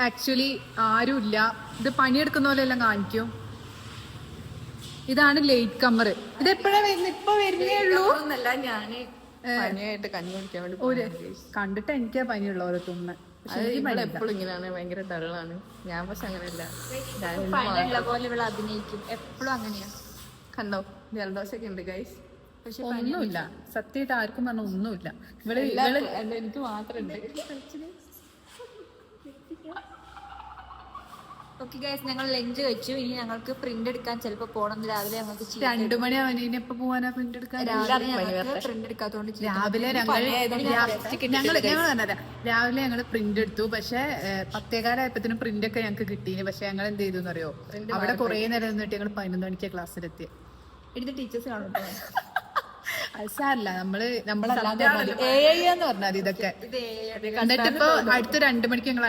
Actually ആരുമില്ല. ഇത് പണിയെടുക്കുന്ന പോലെ എല്ലാം കാണിക്കും. ഇതാണ് ലേറ്റ് കമ്മർ. ഇത് എപ്പോഴാ വരുന്നത്? ഇപ്പൊ വരുന്നേ ഉള്ളൂ. ഞാന് പനിയായിട്ട് കഞ്ഞി കുടിക്കാൻ വേണ്ടി കണ്ടിട്ട് എനിക്കാ പനിയുള്ള ഓരോ തുമ്മ. എപ്പോഴും ഇങ്ങനെയാണ്, ഭയങ്കര ഡള്ളാണ്. ഞാൻ പക്ഷെ അങ്ങനെയല്ല, പോലെ ഇവിടെ അഭിനയിക്കും. എപ്പോഴും അങ്ങനെയാ. കണ്ടോ ജലദോഷമൊക്കെ ഉണ്ട് ഗൈസ്. പക്ഷെ ഒന്നുമില്ല, സത്യമായിട്ട് ആർക്കും പറഞ്ഞ ഒന്നുമില്ല. ഇവിടെ എനിക്ക് മാത്രമുണ്ട്. ഓക്കെ ഗൈസ്, ഞങ്ങൾ ലഞ്ച് കഴിച്ചു. ഇനി ഞങ്ങൾക്ക് പ്രിന്റ് എടുക്കാൻ ചിലപ്പോ പോണം. രാവിലെ ഞങ്ങൾക്ക് 2 മണിയാവാൻ. ഇനി എപ്പോ പോവാനാ പ്രിന്റ് എടുക്കാൻ? പ്രിന്റ് എടുക്കാത്തോണ്ട് രാവിലെ രാവിലെ ഞങ്ങള് പ്രിന്റ് എടുത്തു. പക്ഷെ 10:15 പ്രിന്റ് ഒക്കെ ഞങ്ങൾക്ക് കിട്ടീന്. പക്ഷെ ഞങ്ങൾ എന്ത് ചെയ്തു അറിയോ, അവിടെ കുറെ നേരം നിന്നിട്ട് ഞങ്ങൾ 11 മണിക്ക് ക്ലാസ്സിലെത്തി. എടുത്ത് ടീച്ചേഴ്സ് കാണും. അത് സാരല്ല, നമ്മളല്ലാതെ എന്ന് പറഞ്ഞാൽ ഇതൊക്കെ കണ്ടിട്ട് ഇപ്പൊ അടുത്ത 2 മണിക്ക് ഞങ്ങൾ